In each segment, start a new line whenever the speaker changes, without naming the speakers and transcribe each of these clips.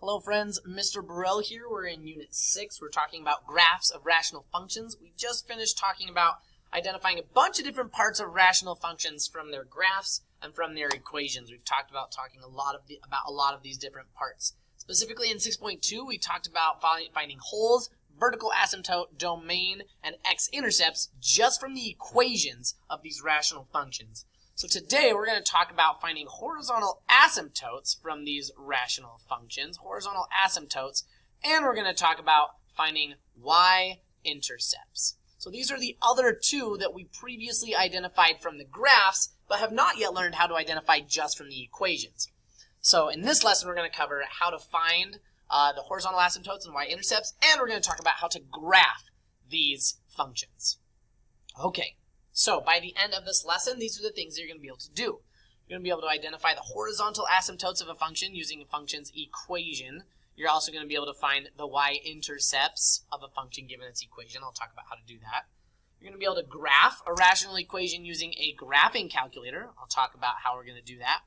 Hello friends, Mr. Burrell here. We're in Unit 6. We're talking about graphs of rational functions. We just finished talking about identifying a bunch of different parts of rational functions from their graphs and from their equations. We've talked about about a lot of these different parts. Specifically in 6.2, we talked about finding holes, vertical asymptote, domain, and x-intercepts just from the equations of these rational functions. So today we're going to talk about finding horizontal asymptotes from these rational functions, horizontal asymptotes, and we're going to talk about finding y-intercepts. So these are the other two that we previously identified from the graphs, but have not yet learned how to identify just from the equations. So in this lesson we're going to cover how to find the horizontal asymptotes and y-intercepts, and we're going to talk about how to graph these functions. Okay. So by the end of this lesson, these are the things that you're going to be able to do. You're going to be able to identify the horizontal asymptotes of a function using a function's equation. You're also going to be able to find the y-intercepts of a function given its equation. I'll talk about how to do that. You're going to be able to graph a rational equation using a graphing calculator. I'll talk about how we're going to do that.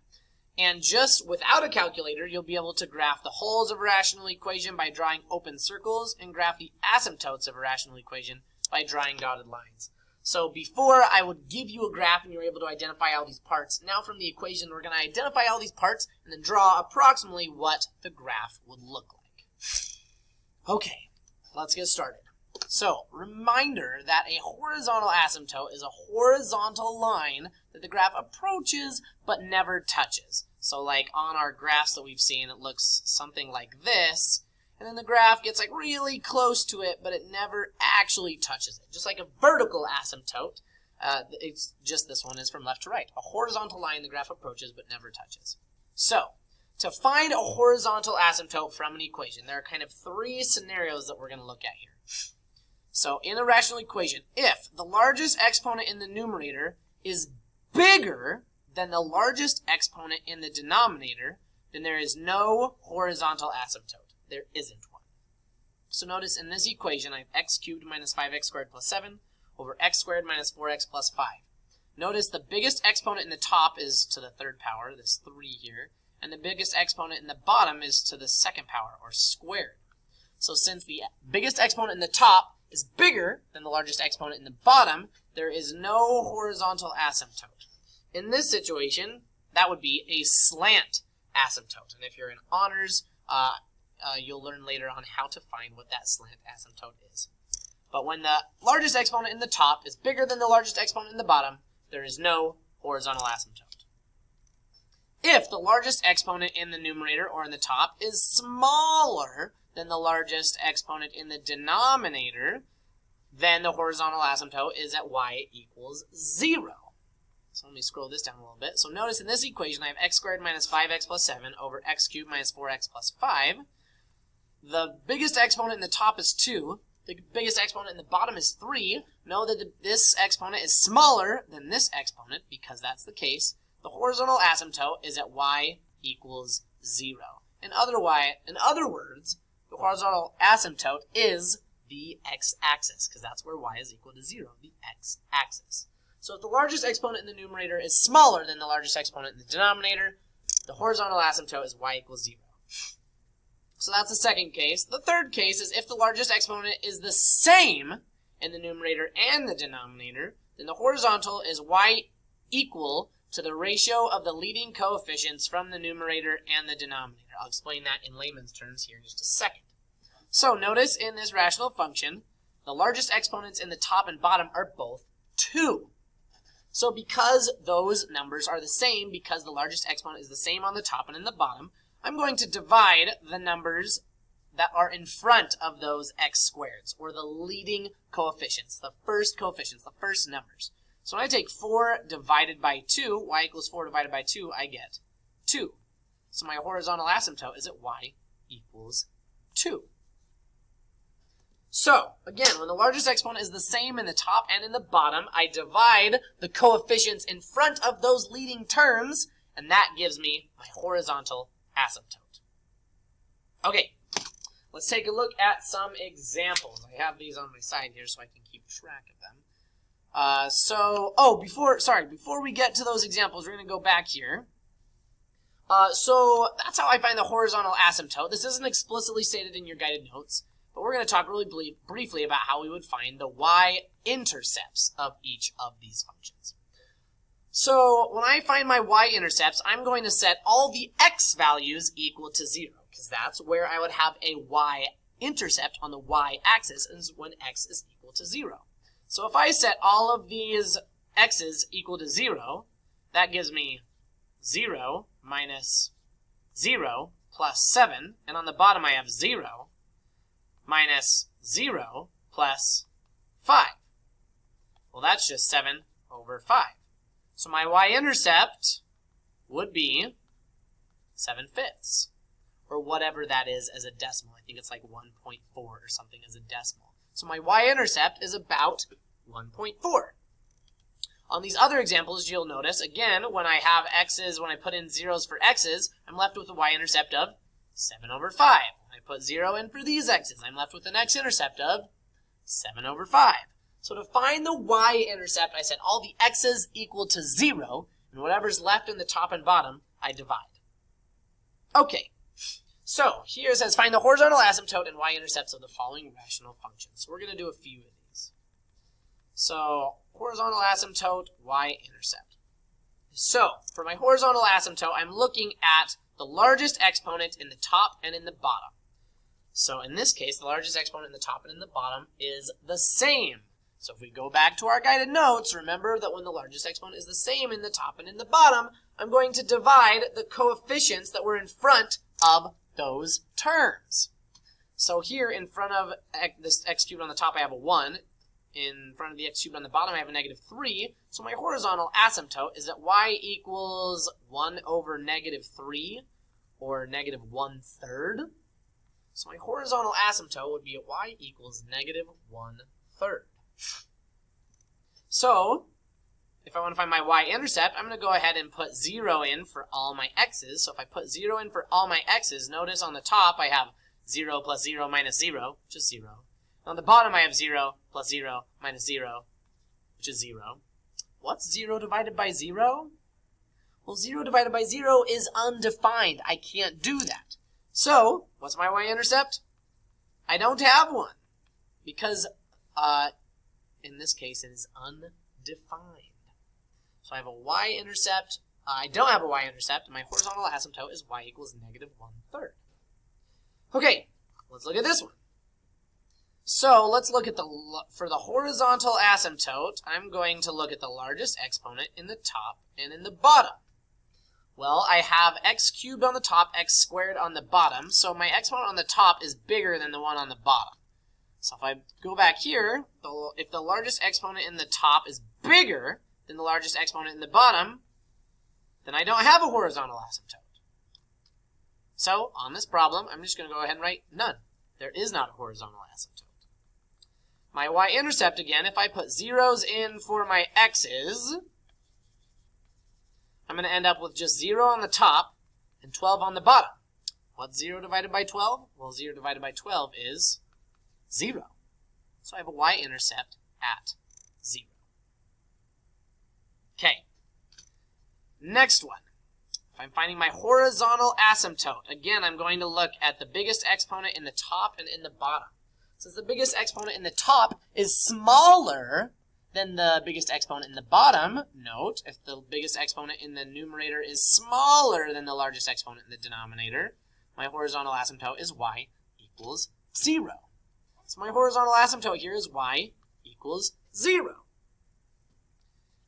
And just without a calculator, you'll be able to graph the holes of a rational equation by drawing open circles and graph the asymptotes of a rational equation by drawing dotted lines. So before I would give you a graph and you were able to identify all these parts. Now from the equation we're going to identify all these parts and then draw approximately what the graph would look like. Okay, let's get started. So reminder that a horizontal asymptote is a horizontal line that the graph approaches but never touches. So like on our graphs that we've seen, it looks something like this. And then the graph gets like really close to it, but it never actually touches it. Just like a vertical asymptote, it's just this one is from left to right. A horizontal line the graph approaches but never touches. So, to find a horizontal asymptote from an equation, there are kind of three scenarios that we're going to look at here. So, in a rational equation, if the largest exponent in the numerator is bigger than the largest exponent in the denominator, then there is no horizontal asymptote. There isn't one. So notice in this equation, I have x cubed minus 5x squared plus 7 over x squared minus 4x plus 5. Notice the biggest exponent in the top is to the third power, this 3 here, and the biggest exponent in the bottom is to the second power, or squared. So since the biggest exponent in the top is bigger than the largest exponent in the bottom, there is no horizontal asymptote. In this situation, that would be a slant asymptote. And if you're in honors, you'll learn later on how to find what that slant asymptote is. But when the largest exponent in the top is bigger than the largest exponent in the bottom, there is no horizontal asymptote. If the largest exponent in the numerator or in the top is smaller than the largest exponent in the denominator, then the horizontal asymptote is at y equals 0. So let me scroll this down a little bit. So notice in this equation I have x squared minus 5x plus 7 over x cubed minus 4x plus 5. The biggest exponent in the top is 2. The biggest exponent in the bottom is 3. Know that this exponent is smaller than this exponent because that's the case. The horizontal asymptote is at y equals 0. In other words, the horizontal asymptote is the x-axis because that's where y is equal to 0, the x-axis. So if the largest exponent in the numerator is smaller than the largest exponent in the denominator, the horizontal asymptote is y equals 0. So that's the second case. The third case is if the largest exponent is the same in the numerator and the denominator, then the horizontal is y equal to the ratio of the leading coefficients from the numerator and the denominator. I'll explain that in layman's terms here in just a second. So notice in this rational function, the largest exponents in the top and bottom are both 2. So because those numbers are the same, because the largest exponent is the same on the top and in the bottom, I'm going to divide the numbers that are in front of those x squareds, or the leading coefficients, the first numbers. So when I take 4 divided by 2, y equals 4 divided by 2, I get 2. So my horizontal asymptote is at y equals 2. So, again, when the largest exponent is the same in the top and in the bottom, I divide the coefficients in front of those leading terms, and that gives me my horizontal asymptote. Okay, let's take a look at some examples. I have these on my side here so I can keep track of them. Before we get to those examples, we're going to go back here. So that's how I find the horizontal asymptote. This isn't explicitly stated in your guided notes, but we're going to talk really briefly about how we would find the y-intercepts of each of these functions. So when I find my y-intercepts, I'm going to set all the x values equal to 0, because that's where I would have a y-intercept on the y-axis, is when x is equal to 0. So if I set all of these x's equal to 0, that gives me 0 minus 0 plus 7, and on the bottom I have 0 minus 0 plus 5. Well, that's just 7 over 5. So my y-intercept would be 7/5, or whatever that is as a decimal. I think it's like 1.4 or something as a decimal. So my y-intercept is about 1.4. On these other examples, you'll notice, again, when I have x's, when I put in zeros for x's, I'm left with a y-intercept of 7 over 5. When I put 0 in for these x's, I'm left with an x-intercept of 7 over 5. So to find the y-intercept, I set all the x's equal to 0, and whatever's left in the top and bottom, I divide. Okay, so here it says find the horizontal asymptote and y-intercepts of the following rational functions. So we're going to do a few of these. So horizontal asymptote, y-intercept. So for my horizontal asymptote, I'm looking at the largest exponent in the top and in the bottom. So in this case, the largest exponent in the top and in the bottom is the same. So if we go back to our guided notes, remember that when the largest exponent is the same in the top and in the bottom, I'm going to divide the coefficients that were in front of those terms. So here in front of this x cubed on the top, I have a 1. In front of the x cubed on the bottom, I have a -3. So my horizontal asymptote is that y equals 1 over -3, or -1/3. So my horizontal asymptote would be at y equals -1/3. So if I want to find my y-intercept, I'm going to go ahead and put 0 in for all my x's. So if I put 0 in for all my x's, notice on the top I have 0 plus 0 minus 0, which is 0. On the bottom I have 0 plus 0 minus 0, which is 0. What's 0 divided by 0? Well, 0 divided by 0 is undefined. I can't do that. So, what's my y-intercept? I don't have one, because in this case it is undefined. So I have a y-intercept. I don't have a y-intercept, and my horizontal asymptote is y equals -1/3. Okay, let's look at this one. So let's look at for the horizontal asymptote, I'm going to look at the largest exponent in the top and in the bottom. Well, I have x cubed on the top, x squared on the bottom, so my exponent on the top is bigger than the one on the bottom. So if I go back here, if the largest exponent in the top is bigger than the largest exponent in the bottom, then I don't have a horizontal asymptote. So on this problem, I'm just going to go ahead and write none. There is not a horizontal asymptote. My y-intercept, again, if I put zeros in for my x's, I'm going to end up with just 0 on the top and 12 on the bottom. What's 0 divided by 12? Well, 0 divided by 12 is 0. So I have a y-intercept at 0. Okay. Next one. If I'm finding my horizontal asymptote, again, I'm going to look at the biggest exponent in the top and in the bottom. Since the biggest exponent in the top is smaller than the biggest exponent in the bottom, note, if the biggest exponent in the numerator is smaller than the largest exponent in the denominator, my horizontal asymptote is y equals 0. So my horizontal asymptote here is y equals 0.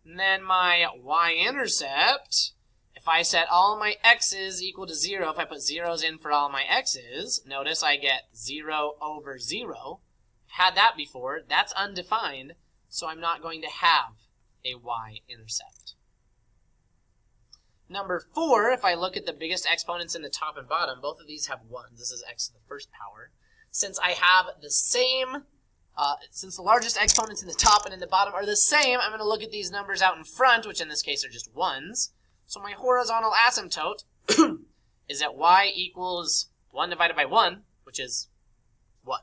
And then my y-intercept, if I set all my x's equal to 0, if I put zeros in for all my x's, notice I get 0 over 0. I've had that before. That's undefined, so I'm not going to have a y-intercept. Number 4, if I look at the biggest exponents in the top and bottom, both of these have 1s. This is x to the first power. Since I have the same, since the largest exponents in the top and in the bottom are the same, I'm going to look at these numbers out in front, which in this case are just 1s. So my horizontal asymptote is that y equals 1 divided by 1, which is 1.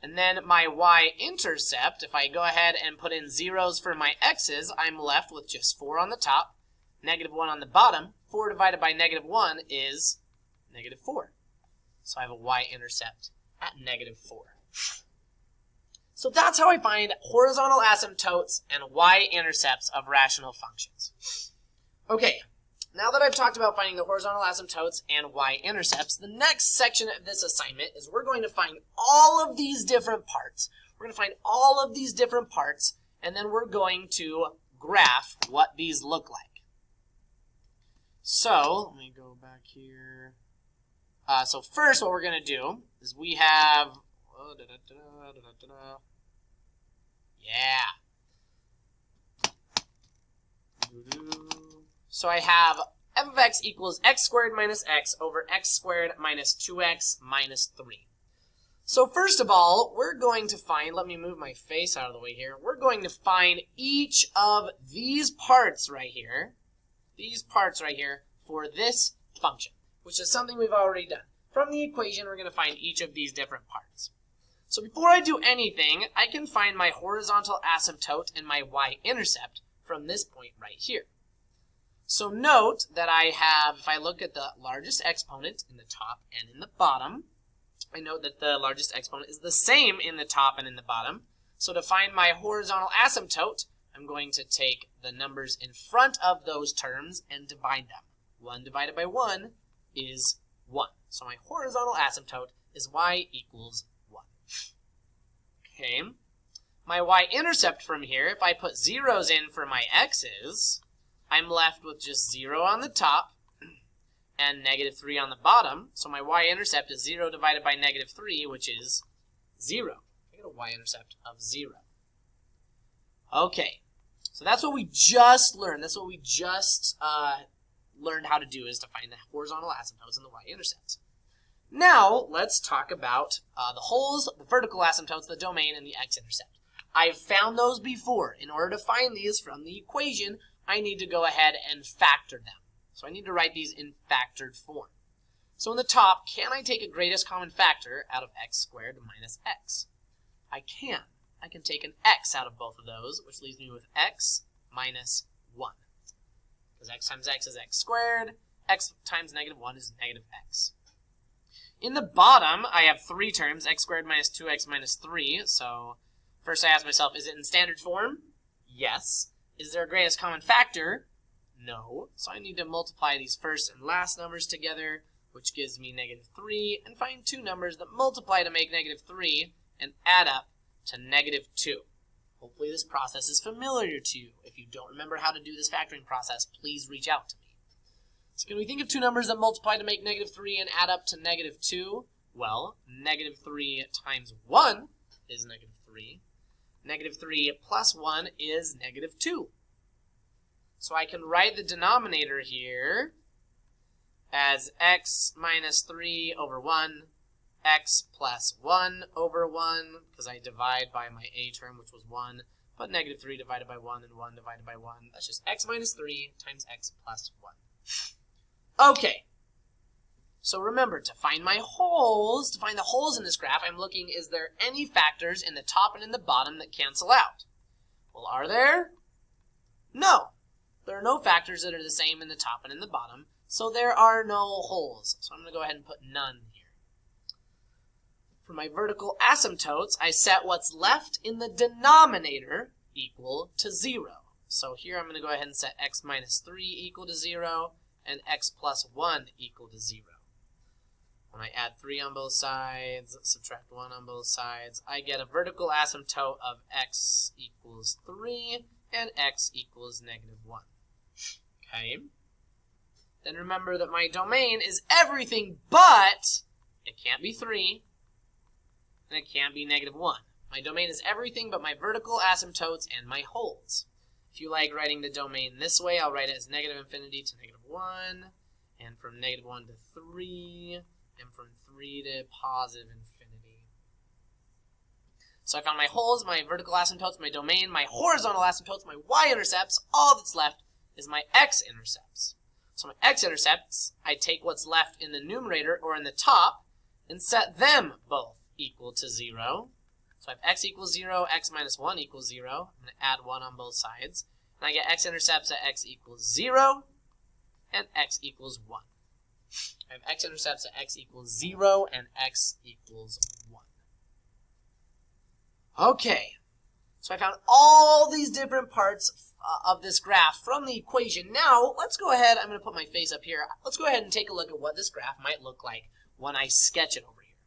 And then my y-intercept, if I go ahead and put in zeros for my x's, I'm left with just 4 on the top, -1 on the bottom, 4 divided by negative 1 is negative 4. So I have a y-intercept at negative 4. So that's how I find horizontal asymptotes and y-intercepts of rational functions. Okay, now that I've talked about finding the horizontal asymptotes and y-intercepts, the next section of this assignment is we're going to find all of these different parts. We're going to find all of these different parts, and then we're going to graph what these look like. So, let me go back here. So first what we're going to do is we have... So I have f of x equals x squared minus x over x squared minus 2x minus 3. So first of all, we're going to find, let me move my face out of the way here, we're going to find each of these parts right here for this function, which is something we've already done. From the equation, we're going to find each of these different parts. So before I do anything, I can find my horizontal asymptote and my y-intercept from this point right here. So note that I have, if I look at the largest exponent in the top and in the bottom, I note that the largest exponent is the same in the top and in the bottom. So to find my horizontal asymptote, I'm going to take the numbers in front of those terms and divide them. 1 divided by 1 is 1. So my horizontal asymptote is y equals 1. Okay. My y-intercept from here, if I put zeros in for my x's, I'm left with just 0 on the top and negative 3 on the bottom. So my y-intercept is 0 divided by negative 3, which is 0. I get a y-intercept of 0. Okay, so that's what we just learned. That's what we just learned how to do, is to find the horizontal asymptotes and the y-intercepts. Now, let's talk about the holes, the vertical asymptotes, the domain, and the x-intercept. I've found those before. In order to find these from the equation, I need to go ahead and factor them. So I need to write these in factored form. So in the top, can I take a greatest common factor out of x squared minus x? I can. I can take an x out of both of those, which leaves me with x minus 1. Because x times x is x squared, x times negative 1 is negative x. In the bottom, I have 3 terms, x squared minus 2x minus 3. So first I ask myself, is it in standard form? Yes. Is there a greatest common factor? No. So I need to multiply these first and last numbers together, which gives me negative 3, and find 2 numbers that multiply to make negative 3 and add up to negative 2. Hopefully this process is familiar to you. If you don't remember how to do this factoring process, please reach out to me. So can we think of 2 numbers that multiply to make negative 3 and add up to negative 2? Well, negative 3 times 1 is negative 3. Negative 3 plus 1 is negative 2. So I can write the denominator here as x minus 3 over 1, x plus 1 over 1, because I divide by my a term, which was 1, but negative 3 divided by 1 and 1 divided by 1. That's just x minus 3 times x plus 1. Okay. So remember, to find my holes, to find the holes in this graph, I'm looking, is there any factors in the top and in the bottom that cancel out? Well, are there? No. There are no factors that are the same in the top and in the bottom, so there are no holes. So I'm going to go ahead and put none here. For my vertical asymptotes, I set what's left in the denominator equal to 0. So here I'm going to go ahead and set x minus 3 equal to 0 and x plus 1 equal to 0. When I add 3 on both sides, subtract 1 on both sides, I get a vertical asymptote of x equals 3 and x equals negative 1. Okay? Then remember that my domain is everything but, it can't be 3, and it can't be negative 1. My domain is everything but my vertical asymptotes and my holes. If you like writing the domain this way, I'll write it as negative infinity to negative 1, and from negative 1 to 3, and from 3 to positive infinity. So I found my holes, my vertical asymptotes, my domain, my horizontal asymptotes, my y-intercepts. All that's left is my x-intercepts. So my x-intercepts, I take what's left in the numerator or in the top and set them both equal to 0. So I have x equals 0, x minus 1 equals 0. I'm going to add 1 on both sides. And I get x-intercepts at x equals 0, and x equals 1. I have x-intercepts at x equals 0 and x equals 1. Okay, so I found all these different parts of this graph from the equation. Now, let's go ahead, I'm going to put my face up here. Let's go ahead and take a look at what this graph might look like when I sketch it over here.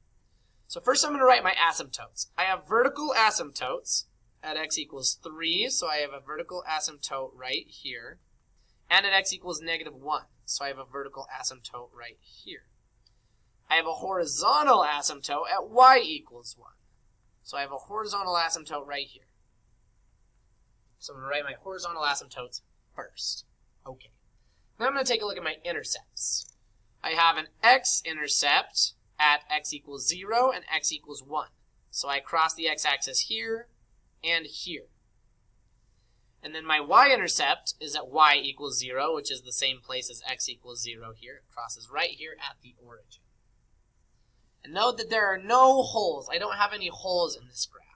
So first I'm going to write my asymptotes. I have vertical asymptotes at x equals 3, so I have a vertical asymptote right here. And at x equals -1, so I have a vertical asymptote right here. I have a horizontal asymptote at y equals 1. So I have a horizontal asymptote right here. So I'm going to write my horizontal asymptotes first. Okay. Now I'm going to take a look at my intercepts. I have an x-intercept at x equals 0 and x equals 1. So I cross the x-axis here and here. And then my y-intercept is at y equals 0, which is the same place as x equals 0 here. It crosses right here at the origin. And note that there are no holes. I don't have any holes in this graph.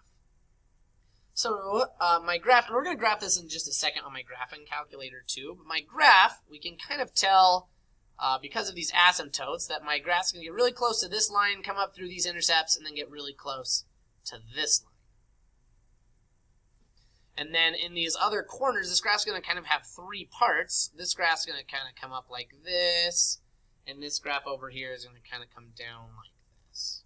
So my graph, and we're going to graph this in just a second on my graphing calculator too, but my graph, we can kind of tell because of these asymptotes that my graph's going to get really close to this line, come up through these intercepts, and then get really close to this line. And then in these other corners, this graph's going to kind of have 3 parts. This graph's going to kind of come up like this, and this graph over here is going to kind of come down like this.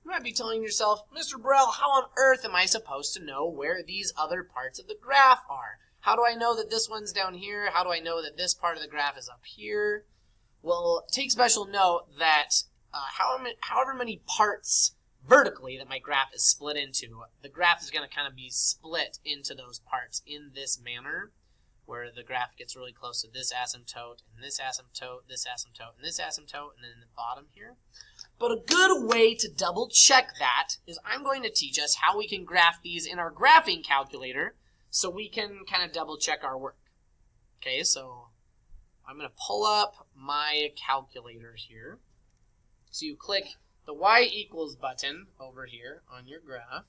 You might be telling yourself, Mr. Burrell, how on earth am I supposed to know where these other parts of the graph are? How do I know that this one's down here? How do I know that this part of the graph is up here? Well, take special note that however many parts vertically that my graph is split into, the graph is going to kind of be split into those parts in this manner, where the graph gets really close to this asymptote, and this asymptote, this asymptote, and this asymptote, and then the bottom here. But a good way to double check that is I'm going to teach us how we can graph these in our graphing calculator so we can kind of double check our work. Okay, so I'm going to pull up my calculator here. So you click the y equals button over here on your graph.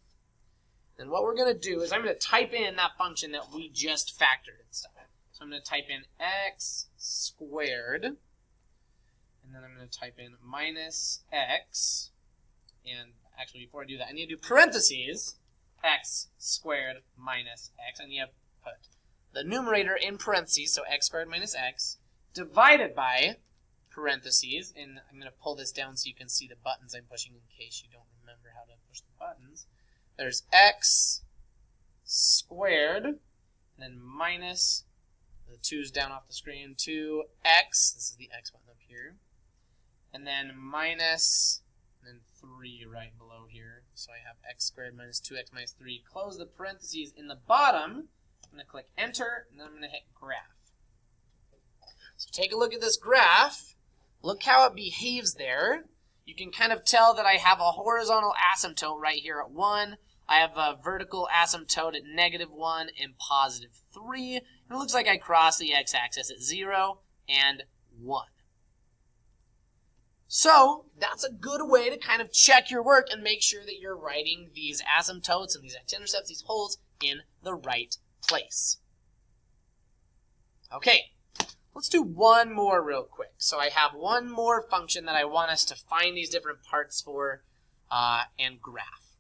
And what we're going to do is I'm going to type in that function that we just factored and stuff. So I'm going to type in x squared, and then I'm going to type in minus x, and actually before I do that, I need to do parentheses, x squared minus x. I need to put the numerator in parentheses, so x squared minus x, divided by parentheses, and I'm going to pull this down so you can see the buttons I'm pushing in case you don't remember how to push the buttons. There's x squared, and then minus, the 2's down off the screen, 2x, this is the x button up here, and then minus, and then 3 right below here. So I have x squared minus 2x minus 3. Close the parentheses in the bottom. I'm going to click enter, and then I'm going to hit graph. So take a look at this graph. Look how it behaves there. You can kind of tell that I have a horizontal asymptote right here at 1. I have a vertical asymptote at -1 and +3. And it looks like I crossed the x-axis at 0 and 1. So that's a good way to kind of check your work and make sure that you're writing these asymptotes and these x-intercepts, these holes, in the right place. Okay. Let's do one more real quick. So I have one more function that I want us to find these different parts for and graph.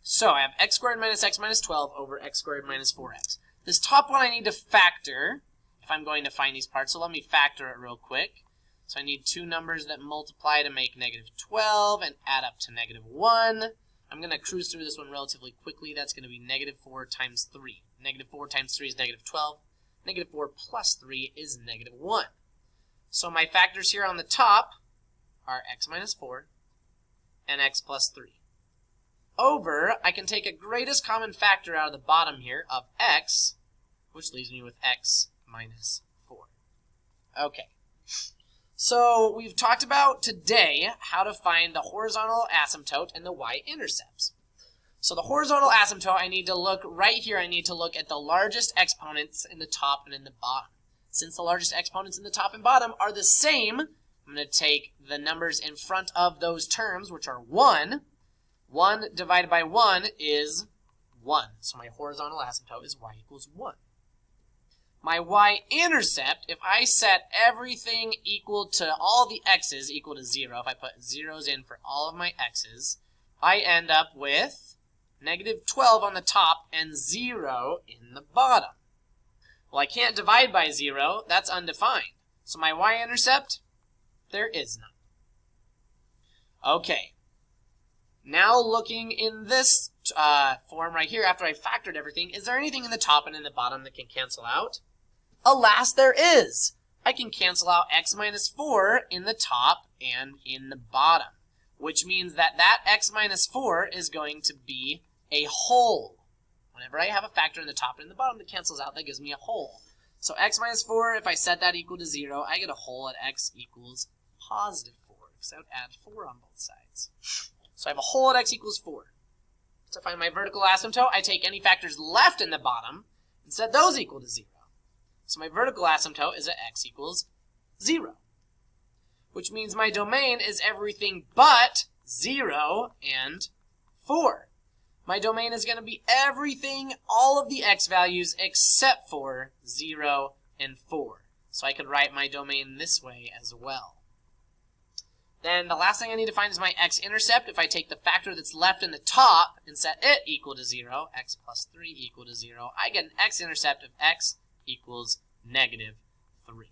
So I have x squared minus x minus 12 over x squared minus 4x. This top one I need to factor if I'm going to find these parts. So let me factor it real quick. So I need 2 numbers that multiply to make -12 and add up to -1. I'm going to cruise through this one relatively quickly. That's going to be -4 times 3. -4 times 3 is -12. -4 plus 3 is -1. So my factors here on the top are x minus 4 and x plus 3. Over, I can take a greatest common factor out of the bottom here of x, which leaves me with x minus 4. Okay. So we've talked about today how to find the horizontal asymptote and the y-intercepts. So the horizontal asymptote, I need to look right here. I need to look at the largest exponents in the top and in the bottom. Since the largest exponents in the top and bottom are the same, I'm going to take the numbers in front of those terms, which are 1. 1 divided by 1 is 1. So my horizontal asymptote is y equals 1. my y-intercept, if I set everything equal to all the x's equal to 0, if I put zeros in for all of my x's, I end up with negative 12 on the top and 0 in the bottom. Well, I can't divide by 0. That's undefined. So my y-intercept, there is none. Okay. Now looking in this form right here, after I factored everything, is there anything in the top and in the bottom that can cancel out? Alas, there is. I can cancel out x minus 4 in the top and in the bottom, which means that that x minus 4 is going to be a whole. Whenever I have a factor in the top and in the bottom that cancels out, that gives me a whole. So x minus 4, if I set that equal to 0, I get a whole at x equals positive 4, because I would add 4 on both sides. So I have a whole at x equals 4. To find my vertical asymptote, I take any factors left in the bottom and set those equal to 0. So my vertical asymptote is at x equals 0, which means my domain is everything but 0 and 4. My domain is going to be everything, all of the x values except for 0 and 4. So I could write my domain this way as well. Then the last thing I need to find is my x-intercept. If I take the factor that's left in the top and set it equal to 0, x plus 3 equal to 0, I get an x-intercept of x equals negative 3.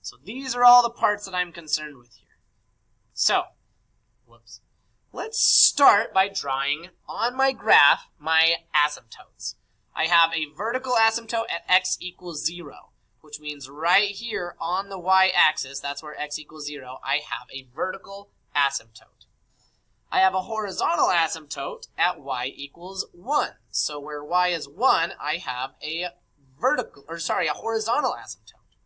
So these are all the parts that I'm concerned with here. So, let's start by drawing on my graph my asymptotes. I have a vertical asymptote at x equals 0. Which means right here on the y-axis, that's where x equals 0, I have a vertical asymptote. I have a horizontal asymptote at y equals 1. So where y is 1, I have a horizontal asymptote.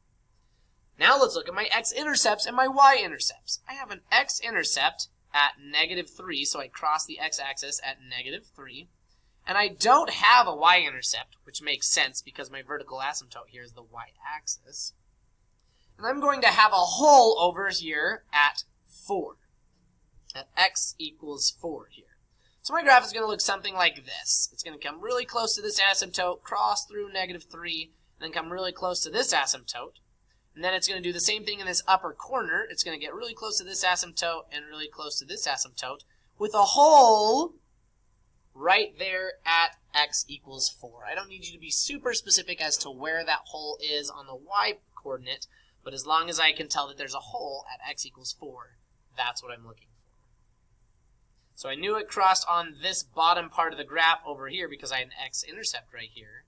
Now let's look at my x-intercepts and my y-intercepts. I have an x-intercept at negative 3, so I cross the x-axis at negative 3. And I don't have a y-intercept, which makes sense because my vertical asymptote here is the y-axis. And I'm going to have a whole over here at 4, at x equals 4 here. So my graph is going to look something like this. It's going to come really close to this asymptote, cross through negative 3, and then come really close to this asymptote. And then it's going to do the same thing in this upper corner. It's going to get really close to this asymptote and really close to this asymptote with a whole right there at x equals 4. I don't need you to be super specific as to where that hole is on the y-coordinate, but as long as I can tell that there's a hole at x equals 4, that's what I'm looking for. So I knew it crossed on this bottom part of the graph over here because I had an x-intercept right here.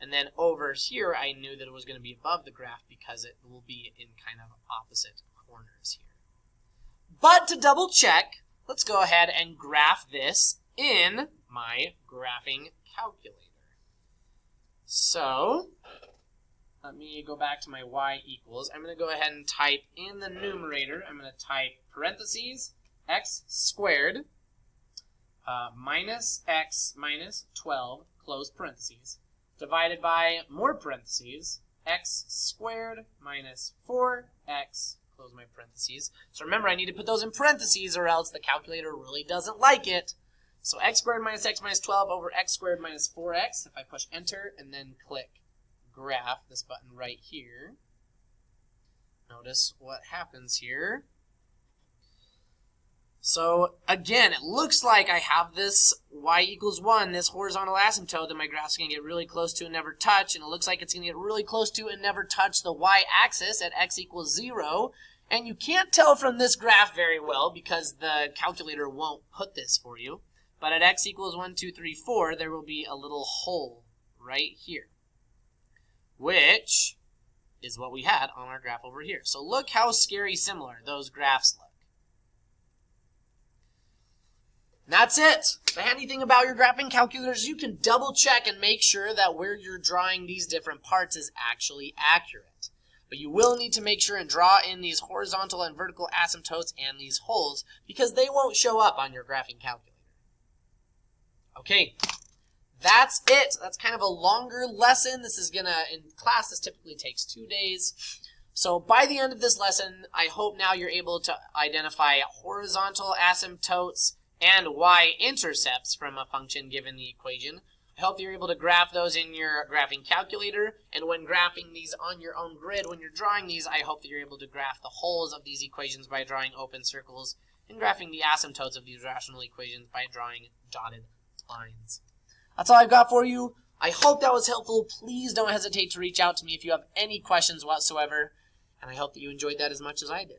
And then over here, I knew that it was going to be above the graph because it will be in kind of opposite corners here. But to double check, let's go ahead and graph this in my graphing calculator. So let me go back to my y equals. I'm going to go ahead and type in the numerator. I'm going to type parentheses x squared minus x minus 12, close parentheses, divided by more parentheses, x squared minus 4x, close my parentheses. So remember, I need to put those in parentheses or else the calculator really doesn't like it. So x squared minus x minus 12 over x squared minus 4x. If I push enter and then click graph, this button right here, notice what happens here. So again, it looks like I have this y equals 1, this horizontal asymptote that my graph's going to get really close to and never touch, and it looks like it's going to get really close to and never touch the y-axis at x equals 0. And you can't tell from this graph very well because the calculator won't put this for you. But at x equals 1, 2, 3, 4, there will be a little hole right here, which is what we had on our graph over here. So look how scary similar those graphs look. And that's it. The handy thing about your graphing calculators, you can double check and make sure that where you're drawing these different parts is actually accurate. But you will need to make sure and draw in these horizontal and vertical asymptotes and these holes because they won't show up on your graphing calculator. Okay, that's it. That's kind of a longer lesson. This is gonna, in class, this typically takes 2 days. So by the end of this lesson, I hope now you're able to identify horizontal asymptotes and y-intercepts from a function given the equation. I hope you're able to graph those in your graphing calculator, and when graphing these on your own grid, when you're drawing these, I hope that you're able to graph the wholes of these equations by drawing open circles, and graphing the asymptotes of these rational equations by drawing dotted lines. That's all I've got for you. I hope that was helpful. Please don't hesitate to reach out to me if you have any questions whatsoever, and I hope that you enjoyed that as much as I did.